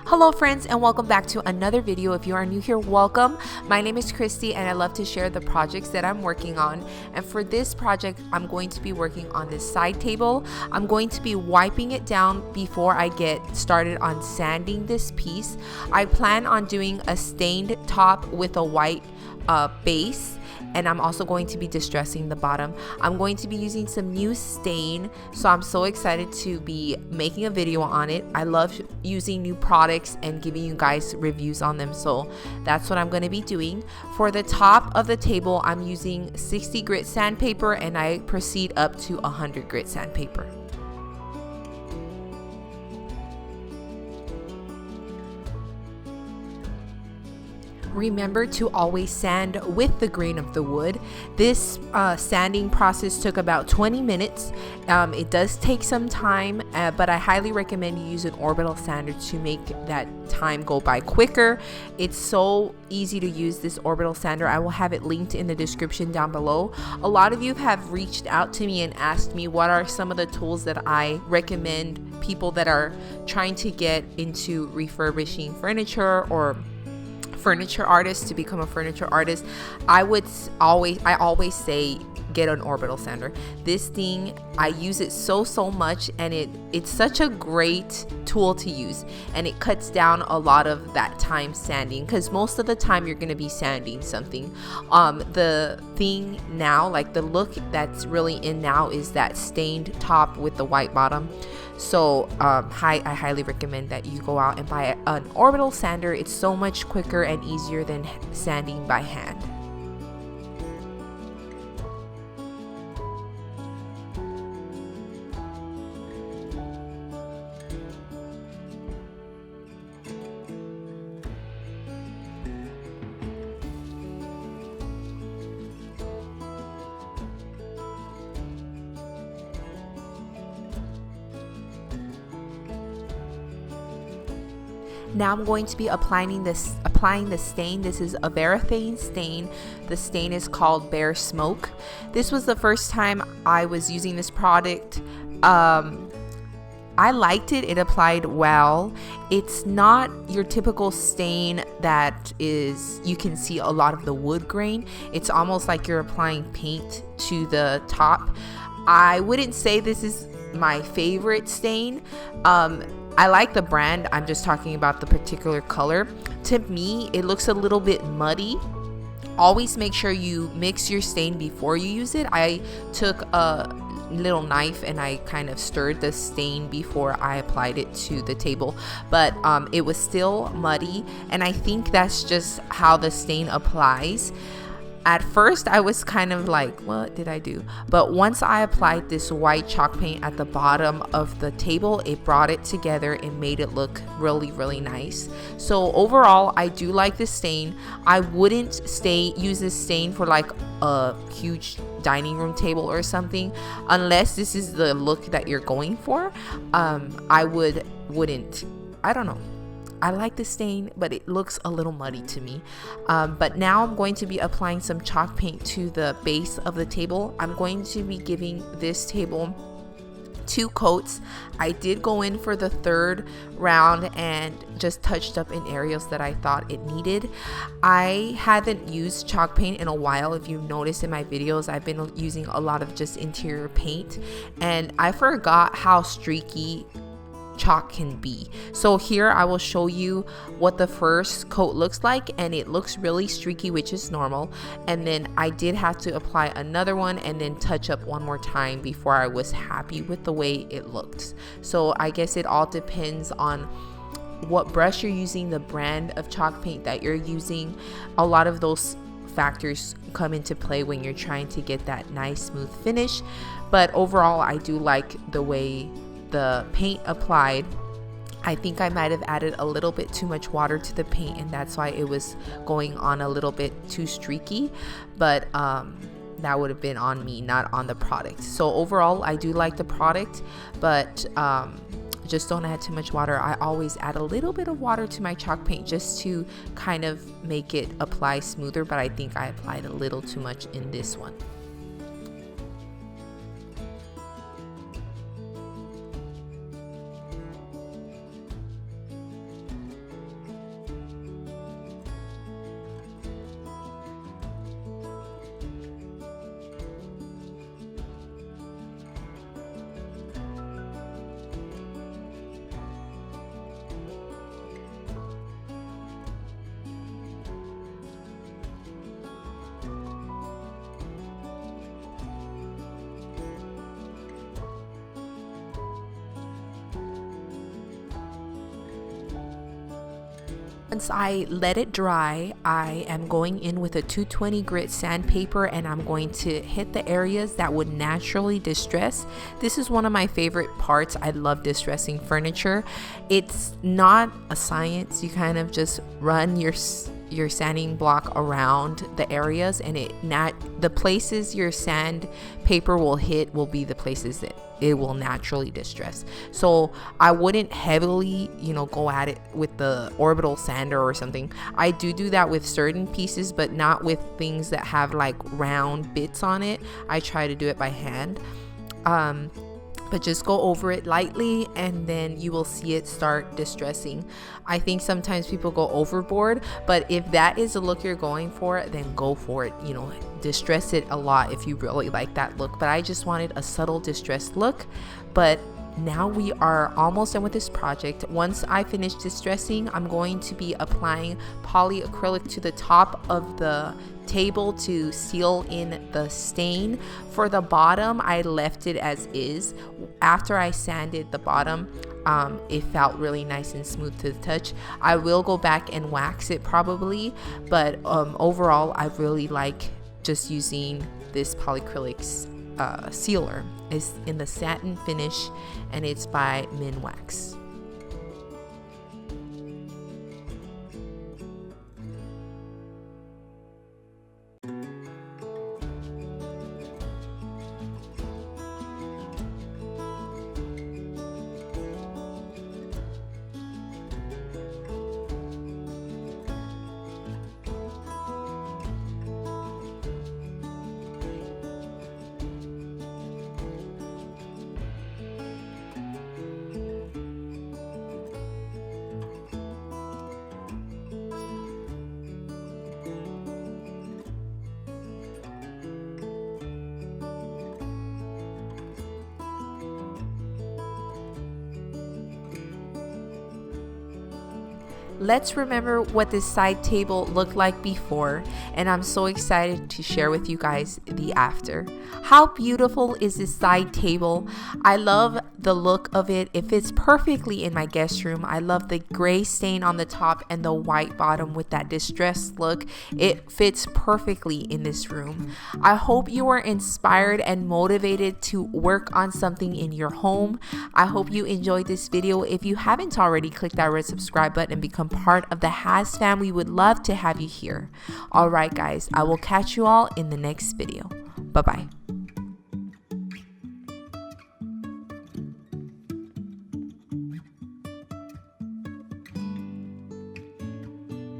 Hello friends, and welcome back to another video. If you are new here, welcome. My name is Christy and I love to share the projects that I'm working on. And for this project, I'm going to be working on this side table. I'm going to be wiping it down before I get started on sanding this piece. I plan on doing a stained top with a white base, and I'm also going to be distressing the bottom. I'm going to be using some new stain, so I'm so excited to be making a video on it. I love using new products and giving you guys reviews on them, so that's what I'm going to be doing. For the top of the table, I'm using 60 grit sandpaper, and I proceed up to 100 grit sandpaper. Remember to always sand with the grain of the wood. This sanding process took about 20 minutes. It does take some time, but I highly recommend you use an orbital sander to make that time go by quicker. It's so easy to use this orbital sander. I will have it linked in the description down below. A lot of you have reached out to me and asked me what are some of the tools that I recommend people that are trying to get into refurbishing furniture or furniture artists to become a furniture artist. I always say get an orbital sander. This thing, I use it so much, and it's such a great tool to use, and it cuts down a lot of that time sanding, because most of the time you're going to be sanding something. The thing now, like the look that's really in now, is that stained top with the white bottom. So I highly recommend that you go out and buy an orbital sander. It's so much quicker and easier than sanding by hand. Now I'm going to be applying the stain. This is a varathane stain. The stain is called Briarsmoke. This was the first time I was using this product. I liked it. It applied well. It's not your typical stain that is, you can see a lot of the wood grain. It's almost like you're applying paint to the top. I wouldn't say this is my favorite stain. I like the brand. I'm just talking about the particular color. To me, it looks a little bit muddy. Always make sure you mix your stain before you use it. I took a little knife and I kind of stirred the stain before I applied it to the table, but it was still muddy, and I think that's just how the stain applies. At first I was kind of like, what did I do? But once I applied this white chalk paint at the bottom of the table, it brought it together and made it look really nice. So overall, I do like this stain. I wouldn't use this stain for like a huge dining room table or something, unless this is the look that you're going for. I wouldn't. I don't know. I like the stain, but it looks a little muddy to me. But now I'm going to be applying some chalk paint to the base of the table. I'm going to be giving this table 2 coats. I did go in for the third round and just touched up in areas that I thought it needed. I haven't used chalk paint in a while. If you notice in my videos, I've been using a lot of just interior paint, and I forgot how streaky chalk can be. So here I will show you what the first coat looks like, and it looks really streaky, which is normal. And then I did have to apply another one and then touch up one more time before I was happy with the way it looked. So I guess it all depends on what brush you're using, the brand of chalk paint that you're using. A lot of those factors come into play when you're trying to get that nice smooth finish. But overall, I do like the way the paint applied. I think I might have added a little bit too much water to the paint, and that's why it was going on a little bit too streaky, but that would have been on me, not on the product. So overall, I do like the product, but just don't add too much water. I always add a little bit of water to my chalk paint just to kind of make it apply smoother, but I think I applied a little too much in this one. Once I let it dry, I am going in with a 220 grit sandpaper and I'm going to hit the areas that would naturally distress. This is one of my favorite parts. I love distressing furniture. It's not a science. You kind of just run your sanding block around the areas, and the places your sandpaper will hit will be the places that it will naturally distress. So I wouldn't heavily, go at it with the orbital sander or something. I do that with certain pieces, but not with things that have like round bits on it. I try to do it by hand. But just go over it lightly and then you will see it start distressing. I think sometimes people go overboard, but if that is the look you're going for, then go for it. Distress it a lot if you really like that look. But I just wanted a subtle distressed look. But now we are almost done with this project. Once I finish distressing, I'm going to be applying polyacrylic to the top of the table to seal in the stain. For the bottom, I left it as is. After I sanded the bottom, it felt really nice and smooth to the touch. I will go back and wax it probably, but overall I really like just using this polyacrylic sealer. It's in the satin finish and it's by Minwax. Let's remember what this side table looked like before, and I'm so excited to share with you guys the after. How beautiful is this side table? I love the look of it. It fits perfectly in my guest room. I love the gray stain on the top and the white bottom with that distressed look. It fits perfectly in this room. I hope you are inspired and motivated to work on something in your home. I hope you enjoyed this video. If you haven't already, click that red subscribe button and become part of the Has family. We would love to have you here. All right, guys, I will catch you all in the next video. Bye-bye.